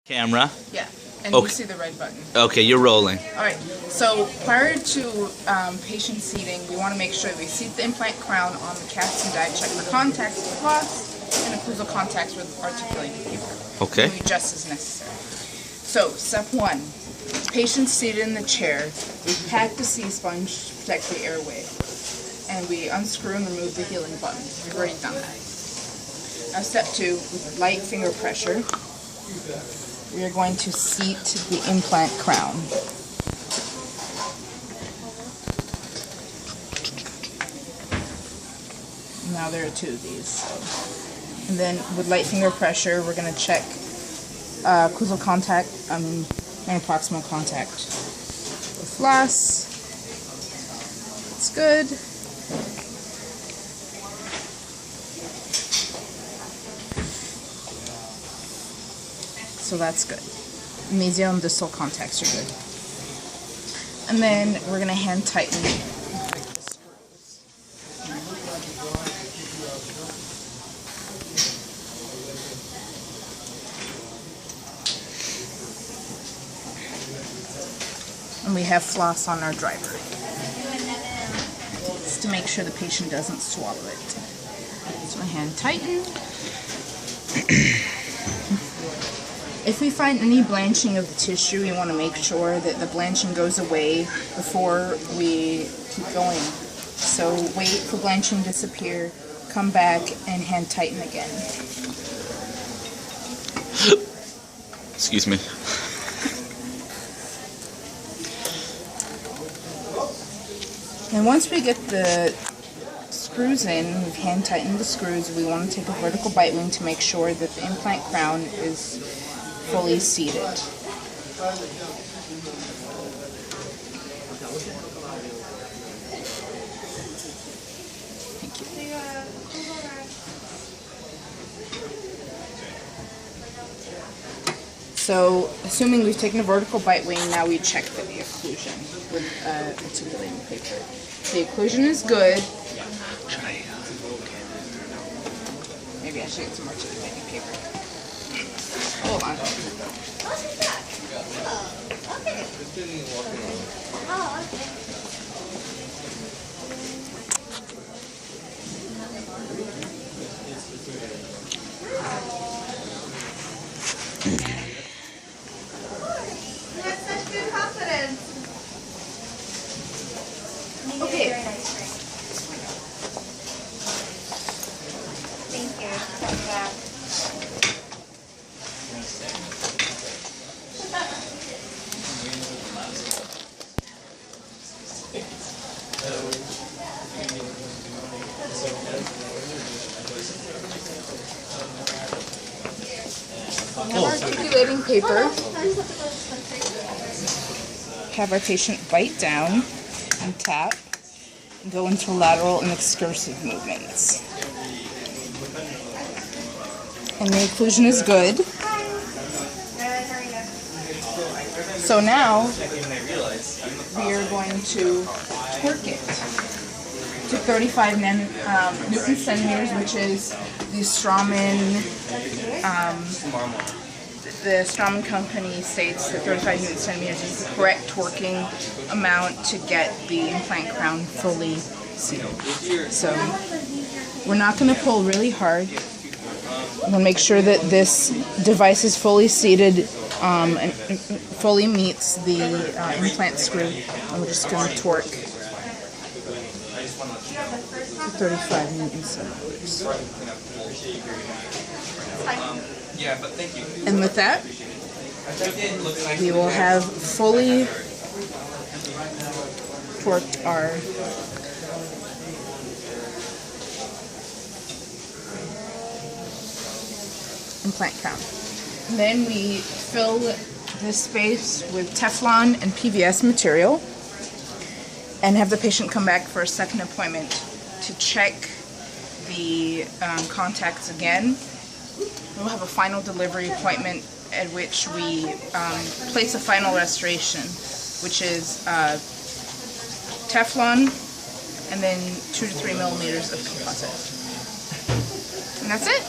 Camera. Yeah, and Okay. you see the red button. Okay, you're rolling. Alright, so prior to patient seating, we want to make sure that we seat the implant crown on the cast and die, check for contacts with floss, and occlusal contacts with articulating paper. Okay. And we adjust as necessary. So, step 1. Patient seated in the chair, we pack the C-sponge to protect the airway. And we unscrew and remove the healing button. We've already done that. Now step 2, with light finger pressure, we are going to seat the implant crown. Now there are 2 of these. So. And then with light finger pressure, we're going to check occlusal contact, and proximal contact with floss. It's good. So that's good. Mesial and distal contacts are good. And then we're going to hand tighten the screws. And we have floss on our driver. Just to make sure the patient doesn't swallow it. So hand tighten. If we find any blanching of the tissue, we want to make sure that the blanching goes away before we keep going. So wait for blanching to disappear, come back, and hand tighten again. Excuse me. And once we get the screws in, we've hand tightened the screws, we want to take a vertical bite wing to make sure that the implant crown is fully seated. Thank you. So, assuming we've taken a vertical bite wing, now we check for the occlusion with articulating paper. The occlusion is good. Should I? Maybe I should get some articulating paper. Hold on. You have such good confidence. Okay. Thank you. We have articulating paper. Have our patient bite down and tap and go into lateral and excursive movements. And the occlusion is good. So now we are going to torque it to 35 Newton centimeters, which is the Straumann. The Straumann company states that 35 Newton centimeters is the correct torquing amount to get the implant crown fully seated. So we're not going to pull really hard. We're going to make sure that this device is fully seated and fully meets the implant screw. And we're just going to torque 35 Newton centimeters. Yeah, but thank you. And with that, we will have fully torqued our implant crown. And then we fill this space with Teflon and PVS material and have the patient come back for a second appointment to check the contacts again. We'll have a final delivery appointment at which we place a final restoration, which is Teflon and then 2 to 3 millimeters of composite. And that's it.